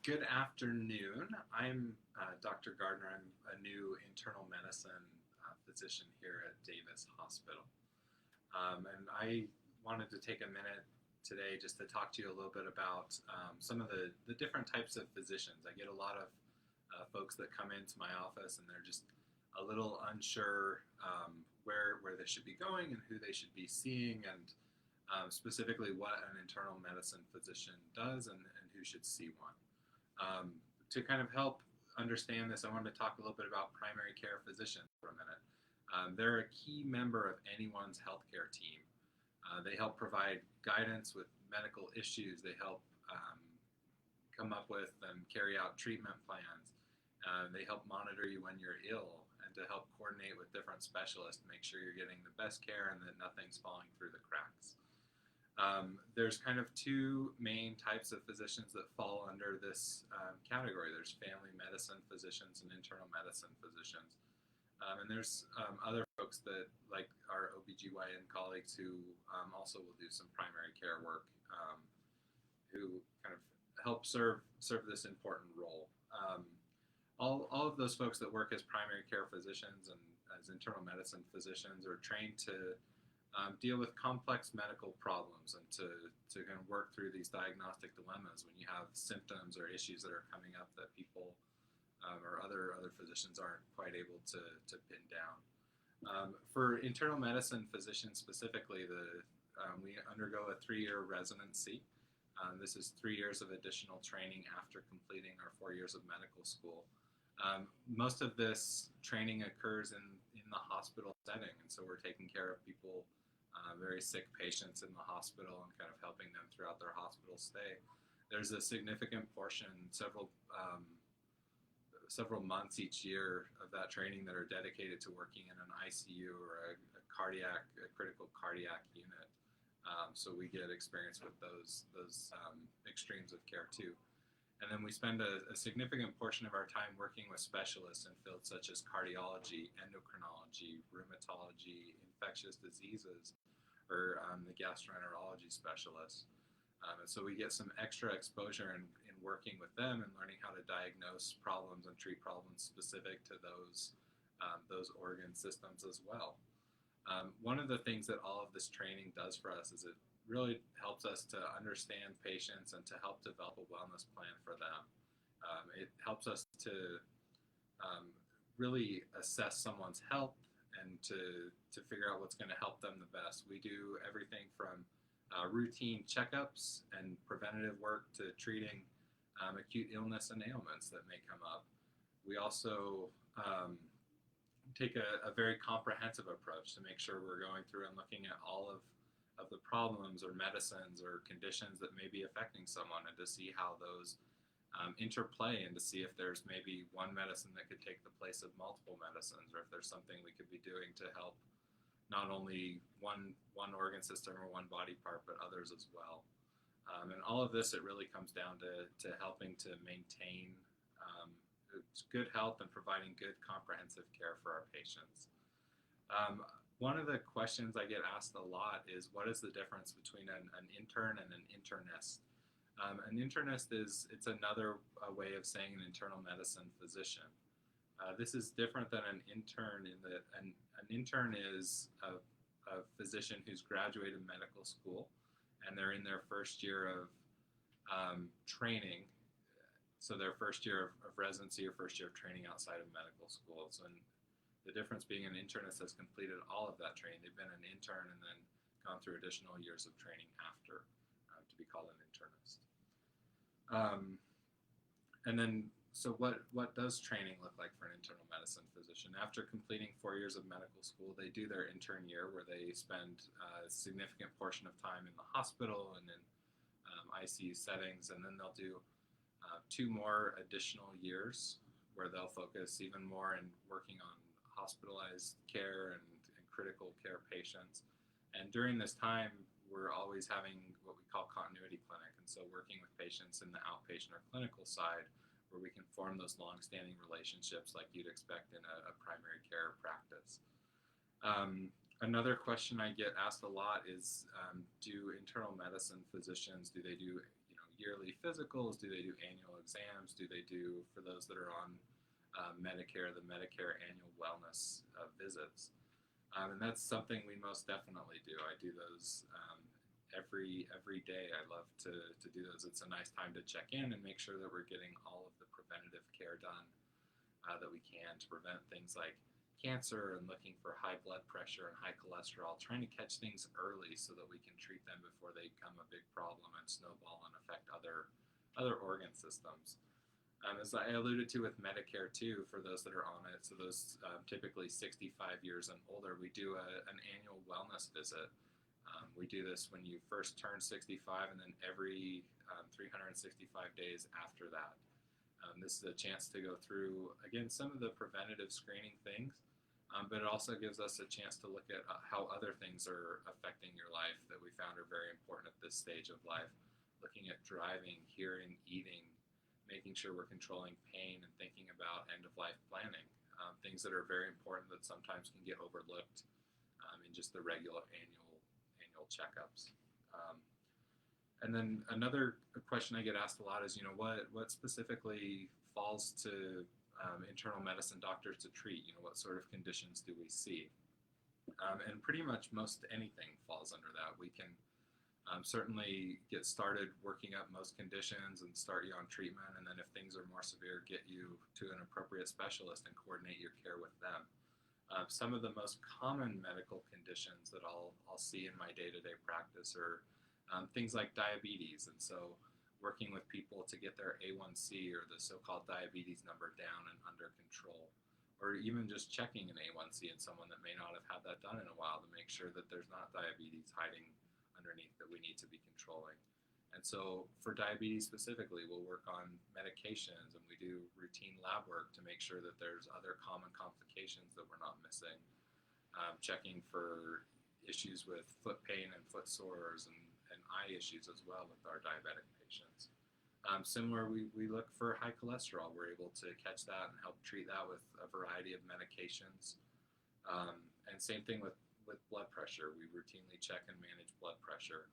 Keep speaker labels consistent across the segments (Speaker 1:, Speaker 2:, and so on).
Speaker 1: Good afternoon. I'm Dr. Gardner. I'm a new internal medicine physician here at Davis Hospital. And I wanted to take a minute today just to talk to you a little bit about some of the different types of physicians. I get a lot of folks that come into my office and they're just a little unsure where they should be going and who they should be seeing, and specifically what an internal medicine physician does and who should see one. To kind of help understand this, I wanted to talk a little bit about primary care physicians for a minute. They're a key member of anyone's healthcare team. They help provide guidance with medical issues. They help come up with and carry out treatment plans. They help monitor you when you're ill and to help coordinate with different specialists to make sure you're getting the best care and that nothing's falling through the cracks. There's kind of two main types of physicians that fall under this category. There's family medicine physicians and internal medicine physicians. And there's other folks that, like our OBGYN colleagues, who also will do some primary care work, who kind of help serve this important role. All of those folks that work as primary care physicians and as internal medicine physicians are trained to deal with complex medical problems and to kind of work through these diagnostic dilemmas when you have symptoms or issues that are coming up that people or other physicians aren't quite able to pin down. For internal medicine physicians specifically, we undergo a 3-year residency. This is 3 years of additional training after completing our 4 years of medical school. Most of this training occurs in the hospital setting, and so we're taking care of people, very sick patients in the hospital, and kind of helping them throughout their hospital stay. There's a significant portion, several months each year of that training that are dedicated to working in an ICU or a critical cardiac unit. So we get experience with those extremes of care too. And then we spend a significant portion of our time working with specialists in fields such as cardiology, endocrinology, rheumatology, infectious diseases, or the gastroenterology specialists. And so we get some extra exposure in working with them and learning how to diagnose problems and treat problems specific to those organ systems as well. One of the things that all of this training does for us is it really helps us to understand patients and to help develop a wellness plan for them. It helps us to really assess someone's health and to figure out what's going to help them the best. We do everything from routine checkups and preventative work to treating acute illness and ailments that may come up. We also take a very comprehensive approach to make sure we're going through and looking at all of the problems or medicines or conditions that may be affecting someone, and to see how those interplay, and to see if there's maybe one medicine that could take the place of multiple medicines, or if there's something we could be doing to help not only one organ system or one body part, but others as well. And all of this, it really comes down to helping to maintain good health and providing good comprehensive care for our patients. One of the questions I get asked a lot is, what is the difference between an intern and an internist? An internist it's another way of saying an internal medicine physician. This is different than an intern in that an intern is a physician who's graduated medical school and they're in their first year of training. So their first year of residency or first year of training outside of medical school. So the difference being an internist has completed all of that training. They've been an intern and then gone through additional years of training after to be called an internist. And then, so what does training look like for an internal medicine physician? After completing 4 years of medical school, they do their intern year where they spend a significant portion of time in the hospital and in ICU settings, and then they'll do 2 more additional years where they'll focus even more in working on hospitalized care and critical care patients. And during this time, we're always having what we call continuity clinic, and so working with patients in the outpatient or clinical side where we can form those long-standing relationships like you'd expect in a primary care practice. Another question I get asked a lot is, do internal medicine physicians, do they do yearly physicals? Do they do annual exams? Do they do, for those that are on Medicare, the Medicare annual wellness visits? And that's something we most definitely do. I do those every day. I love to do those. It's a nice time to check in and make sure that we're getting all of the preventative care done that we can to prevent things like cancer and looking for high blood pressure and high cholesterol, trying to catch things early so that we can treat them before they become a big problem and snowball and affect other organ systems. As I alluded to with Medicare too, for those that are on it, so those typically 65 years and older, we do an annual wellness visit. We do this when you first turn 65 and then every 365 days after that. This is a chance to go through, again, some of the preventative screening things, but it also gives us a chance to look at how other things are affecting your life that we found are very important at this stage of life. Looking at driving, hearing, eating, making sure we're controlling pain and thinking about end-of-life planning, things that are very important that sometimes can get overlooked in just the regular annual checkups. And then another question I get asked a lot is, what specifically falls to internal medicine doctors to treat? What sort of conditions do we see? And pretty much most anything falls under that. We can certainly get started working up most conditions and start you on treatment, and then if things are more severe, get you to an appropriate specialist and coordinate your care with them. Some of the most common medical conditions that I'll see in my day-to-day practice are things like diabetes, and so working with people to get their A1C or the so-called diabetes number down and under control, or even just checking an A1C in someone that may not have had that done in a while to make sure that there's not diabetes hiding underneath that we need to be controlling. And so for diabetes specifically, we'll work on medications and we do routine lab work to make sure that there's other common complications that we're not missing. Checking for issues with foot pain and foot sores and eye issues as well with our diabetic patients. Similar, we look for high cholesterol. We're able to catch that and help treat that with a variety of medications. And same thing with blood pressure. We routinely check and manage blood pressure.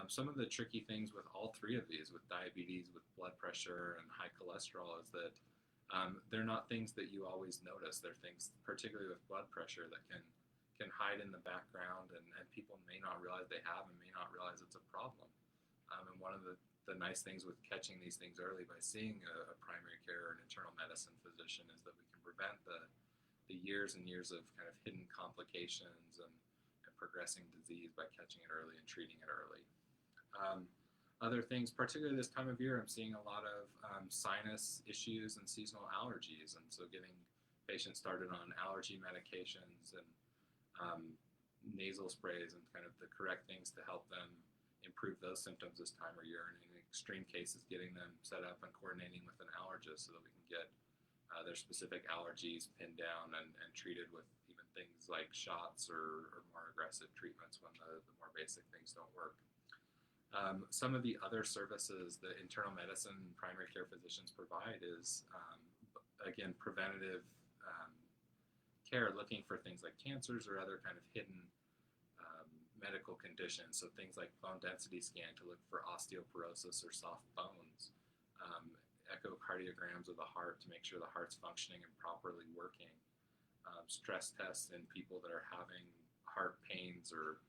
Speaker 1: Some of the tricky things with all three of these, with diabetes, with blood pressure, and high cholesterol, is that they're not things that you always notice. They're things, particularly with blood pressure, that can hide in the background, and people may not realize they have and may not realize it's a problem. And one of the nice things with catching these things early by seeing a primary care or an internal medicine physician is that we can prevent the years and years of kind of hidden complications and progressing disease by catching it early and treating it early. Other things, particularly this time of year, I'm seeing a lot of sinus issues and seasonal allergies, and so getting patients started on allergy medications and nasal sprays and kind of the correct things to help them improve those symptoms this time of year, and in extreme cases getting them set up and coordinating with an allergist so that we can get their specific allergies pinned down and treated with even things like shots or more aggressive treatments when the more basic things don't work. Some of the other services that internal medicine primary care physicians provide is, again, preventative care, looking for things like cancers or other kind of hidden medical conditions. So things like bone density scan to look for osteoporosis or soft bones, echocardiograms of the heart to make sure the heart's functioning and properly working, stress tests in people that are having heart pains or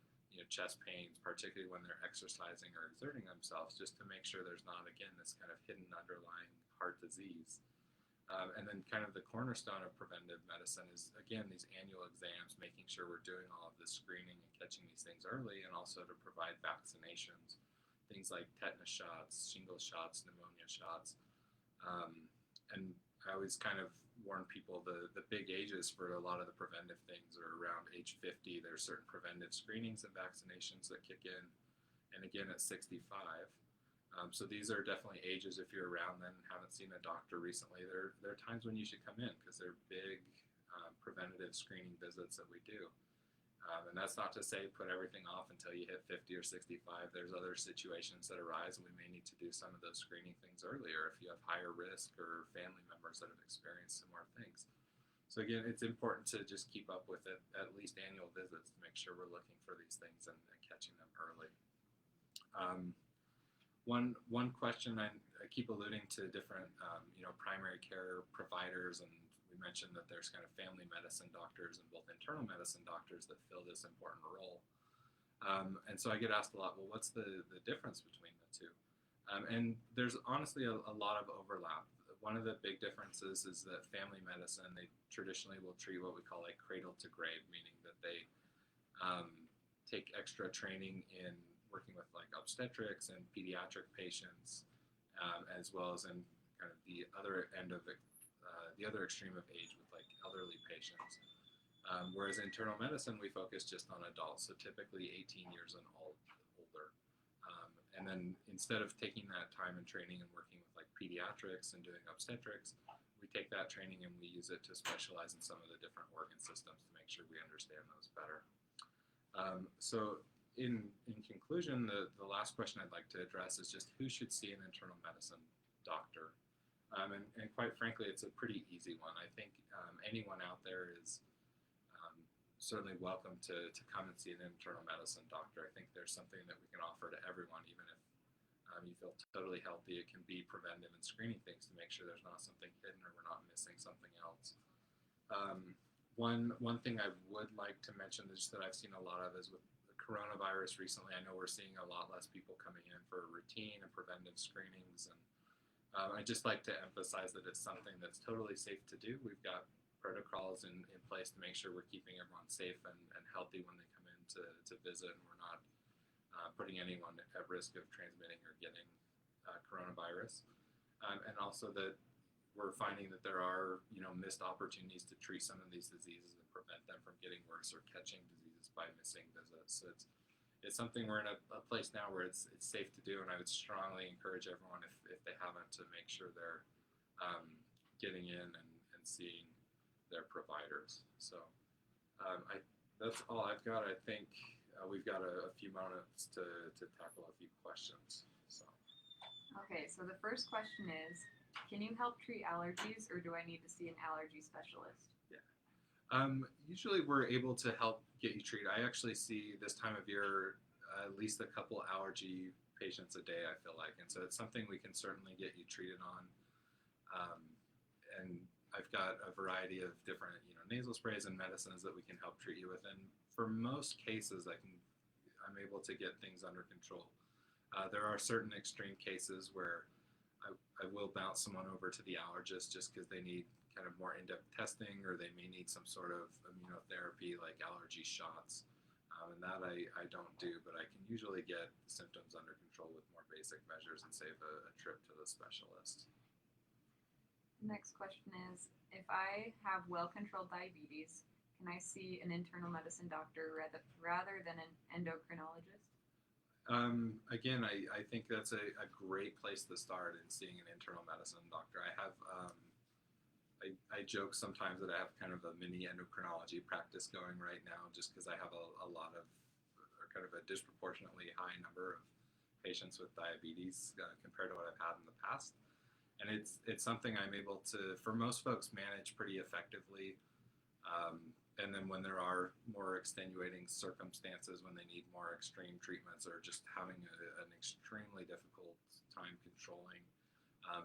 Speaker 1: chest pains, particularly when they're exercising or exerting themselves, just to make sure there's not, again, this kind of hidden underlying heart disease. And then kind of the cornerstone of preventive medicine is, again, these annual exams, making sure we're doing all of this screening and catching these things early, and also to provide vaccinations, things like tetanus shots, shingles shots, pneumonia shots. And I always kind of warn people the big ages for a lot of the preventive things are around age 50. There's certain preventive screenings and vaccinations that kick in, and again at 65. So these are definitely ages, if you're around then and haven't seen a doctor recently, there are times when you should come in because they're big preventative screening visits that we do. And that's not to say put everything off until you hit 50 or 65. There's other situations that arise, and we may need to do some of those screening things earlier if you have higher risk or family members that have experienced similar things. So again, it's important to just keep up with it, at least annual visits, to make sure we're looking for these things and catching them early. One question I keep alluding to different primary care providers, and we mentioned that there's kind of family medicine doctors and both internal medicine doctors that fill this important role. And so I get asked a lot, well, what's the difference between the two? And there's honestly a lot of overlap. One of the big differences is that family medicine, they traditionally will treat what we call like cradle to grave, meaning that they take extra training in working with like obstetrics and pediatric patients, as well as in kind of the other end of it, the other extreme of age with like elderly patients. Whereas in internal medicine, we focus just on adults, so typically 18 years and older. And then instead of taking that time and training and working with like pediatrics and doing obstetrics, we take that training and we use it to specialize in some of the different organ systems to make sure we understand those better. So in conclusion, the last question I'd like to address is just who should see an internal medicine doctor? And quite frankly, it's a pretty easy one. I think anyone out there is certainly welcome to come and see an internal medicine doctor. I think there's something that we can offer to everyone, even if you feel totally healthy. It can be preventive and screening things to make sure there's not something hidden or we're not missing something else. One thing I would like to mention is that I've seen a lot of is with the coronavirus recently. I know we're seeing a lot less people coming in for routine and preventive screenings, and I'd just like to emphasize that it's something that's totally safe to do. We've got protocols in place to make sure we're keeping everyone safe and healthy when they come in to visit, and we're not putting anyone at risk of transmitting or getting coronavirus. And also that we're finding that there are missed opportunities to treat some of these diseases and prevent them from getting worse or catching diseases by missing visits. So it's something we're in a place now where it's safe to do, and I would strongly encourage everyone, if they haven't, to make sure they're getting in and seeing their providers. So that's all I've got. I think we've got a few moments to tackle a few questions. So.
Speaker 2: Okay, so the first question is, can you help treat allergies, or do I need to see an allergy specialist?
Speaker 1: Yeah. Usually we're able to help get you treated. I actually see this time of year at least a couple allergy patients a day, I feel like. And so it's something we can certainly get you treated on. And I've got a variety of different, nasal sprays and medicines that we can help treat you with. And for most cases, I'm able to get things under control. There are certain extreme cases where I will bounce someone over to the allergist just because they need kind of more in-depth testing, or they may need some sort of immunotherapy like allergy shots. And that I don't do, but I can usually get symptoms under control with more basic measures and save a trip to the specialist.
Speaker 2: Next question is, if I have well-controlled diabetes, can I see an internal medicine doctor rather than an endocrinologist?
Speaker 1: Again, I think that's a great place to start in seeing an internal medicine doctor. I have, I joke sometimes that I have kind of a mini endocrinology practice going right now, just because I have a lot of, or kind of a disproportionately high number of patients with diabetes compared to what I've had in the past. And it's something I'm able to, for most folks, manage pretty effectively. And then when there are more extenuating circumstances, when they need more extreme treatments or just having an extremely difficult time controlling,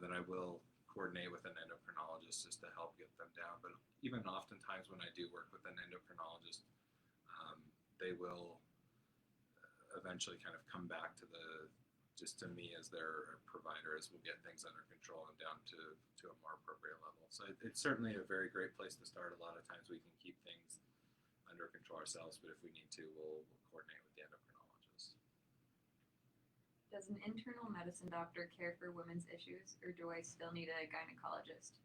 Speaker 1: then I will coordinate with an endocrinologist just to help get them down. But even oftentimes when I do work with an endocrinologist, they will eventually kind of come back to me as their provider, as we'll get things under control and down to a more appropriate level. So it's certainly a very great place to start. A lot of times we can keep things under control ourselves, but if we need to, we'll coordinate with the endocrinologist.
Speaker 2: Does an internal medicine doctor care for women's issues, or do I still need a gynecologist?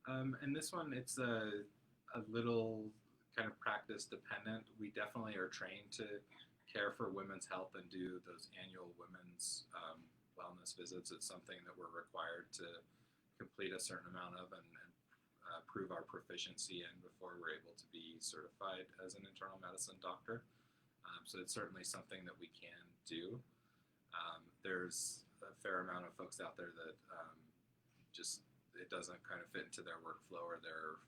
Speaker 1: And this one, it's a little kind of practice dependent. We definitely are trained to care for women's health and do those annual women's wellness visits. It's something that we're required to complete a certain amount of and prove our proficiency in before we're able to be certified as an internal medicine doctor. So it's certainly something that we can do. There's a fair amount of folks out there that just it doesn't kind of fit into their workflow or their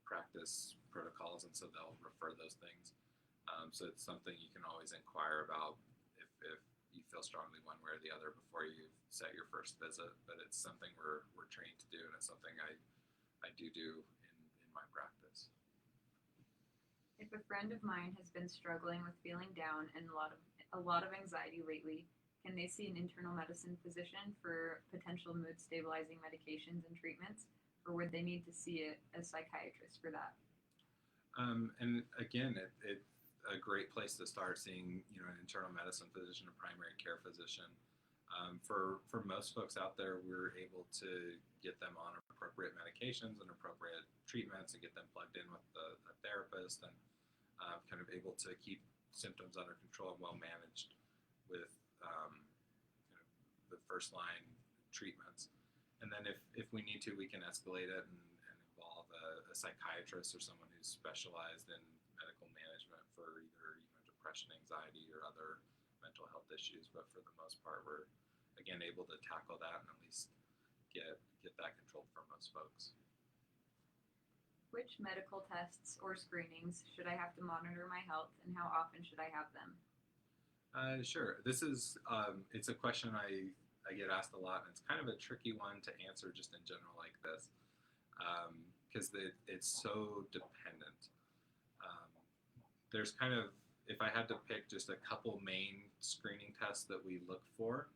Speaker 1: practice protocols, and so they'll refer those things. So it's something you can always inquire about if you feel feel strongly one way or the other before you set your first visit, but it's something we're trained to do, and it's something I do in my practice.
Speaker 2: If a friend of mine has been struggling with feeling down and a lot of anxiety lately, can they see an internal medicine physician for potential mood stabilizing medications and treatments, or would they need to see a psychiatrist for that?
Speaker 1: And again, it's a great place to start, seeing an internal medicine physician, a primary care physician. For most folks out there, we're able to get them on appropriate medications and appropriate treatments and get them plugged in with a therapist, and kind of able to keep symptoms under control and well managed with kind of the first line treatments. And then if we need to, we can escalate it and involve a psychiatrist or someone who's specialized in medical management for either depression, anxiety, or other mental health issues. But for the most part, we're again able to tackle that and at least get that controlled for most folks.
Speaker 2: Which medical tests or screenings should I have to monitor my health, and how often should I have them?
Speaker 1: Sure. This is it's a question I get asked a lot, and it's kind of a tricky one to answer just in general like this, because it's so dependent. There's kind of, if I had to pick just a couple main screening tests that we look for,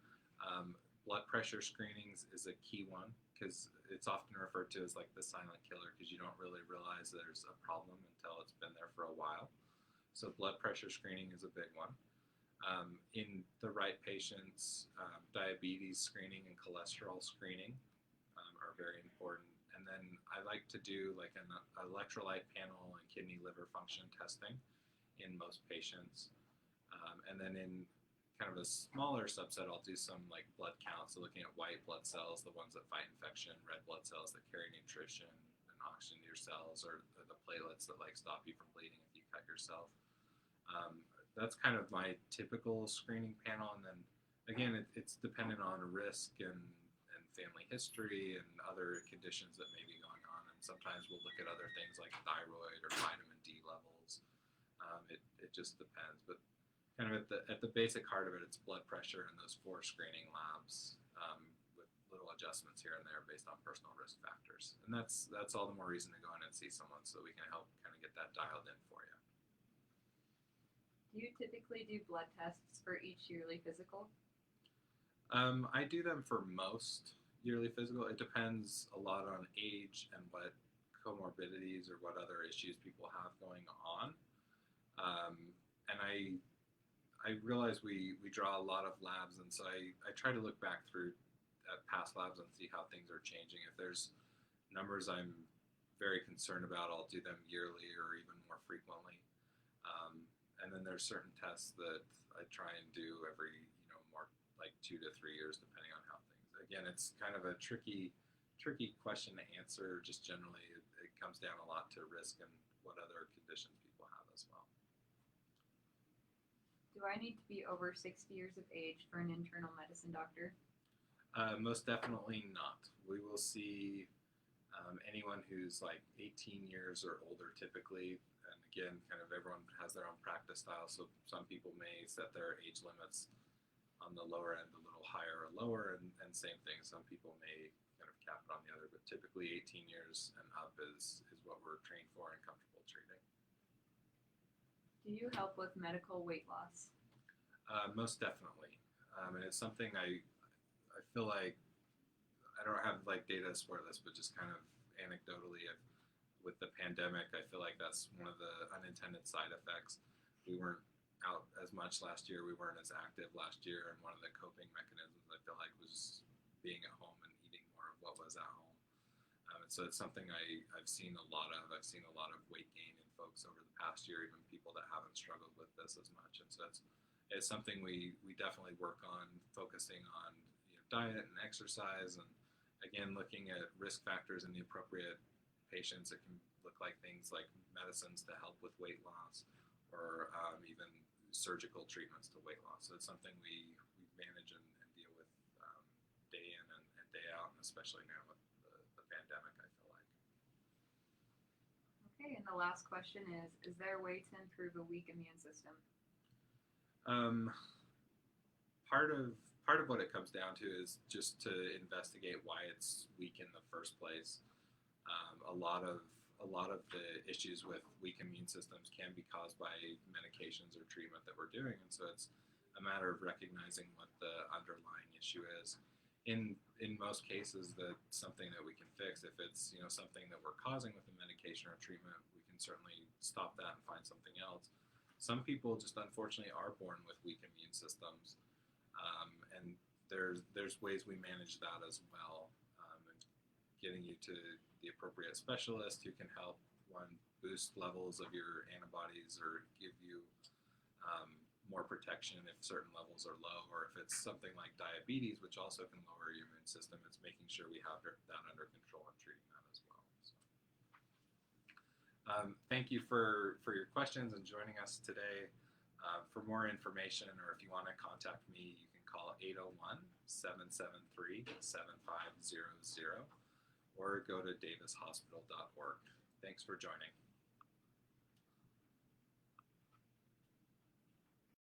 Speaker 1: blood pressure screenings is a key one, because it's often referred to as like the silent killer, because you don't really realize there's a problem until it's been there for a while. So blood pressure screening is a big one. In the right patients, diabetes screening and cholesterol screening are very important. And then I like to do like an electrolyte panel and kidney liver function testing in most patients. And then in kind of a smaller subset, I'll do some like blood counts, so looking at white blood cells, the ones that fight infection, red blood cells that carry nutrition and oxygen to your cells, or the platelets that like stop you from bleeding if you cut yourself. That's kind of my typical screening panel, and then again, it's dependent on risk and family history and other conditions that may be going on. And sometimes we'll look at other things like thyroid or vitamin D levels. It just depends, but kind of at the basic heart of it, it's blood pressure and those 4 screening labs, with little adjustments here and there based on personal risk factors. And that's all the more reason to go in and see someone, so we can help kind of get that dialed in for you.
Speaker 2: Do you typically do blood tests for each yearly physical?
Speaker 1: I do them for most yearly physical. It depends a lot on age and what comorbidities or what other issues people have going on. And I realize we draw a lot of labs, and so I try to look back through at past labs and see how things are changing. If there's numbers I'm very concerned about, I'll do them yearly or even more frequently. And then there's certain tests that I try and do every, more like 2 to 3 years, depending on how things. Again, it's kind of a tricky question to answer. Just generally, it comes down a lot to risk and what other conditions people have as well.
Speaker 2: Do I need to be over 60 years of age for an internal medicine doctor?
Speaker 1: Most definitely not. We will see anyone who's like 18 years or older typically. And again, kind of everyone has their own practice style, so some people may set their age limits on the lower end a little higher or lower, and same thing, some people may kind of cap it on the other, but typically 18 years and up is what we're trained for and comfortable treating.
Speaker 2: Do you help with medical weight loss?
Speaker 1: Most definitely. And it's something I feel like, I don't have like data to support this, but just kind of anecdotally, with the pandemic, I feel like that's one of the unintended side effects. We weren't out as much last year. We weren't as active last year, and one of the coping mechanisms I feel like was being at home and eating more of what was at home. And so it's something I've seen a lot of. I've seen a lot of weight gain in folks over the past year, even people that haven't struggled with this as much. And so it's something we definitely work on, focusing on diet and exercise, and again, looking at risk factors in the appropriate patients. It can look like things like medicines to help with weight loss, or even surgical treatments to weight loss. So it's something we manage and deal with day in and day out, and especially now with the pandemic, I feel like.
Speaker 2: Okay, and the last question is there a way to improve a weak immune system?
Speaker 1: part of what it comes down to is just to investigate why it's weak in the first place. A lot of the issues with weak immune systems can be caused by medications or treatment that we're doing, and so it's a matter of recognizing what the underlying issue is. In most cases, that's something that we can fix. If it's something that we're causing with a medication or treatment, we can certainly stop that and find something else. Some people just unfortunately are born with weak immune systems, and there's ways we manage that as well. And getting you to the appropriate specialist who can help boost levels of your antibodies or give you more protection if certain levels are low, or if it's something like diabetes, which also can lower your immune system. It's making sure we have that under control and treating that as well. So, thank you for your questions and joining us today. For more information, or if you want to contact me, you can call 801-773-7500 or go to davishospital.org. Thanks for joining.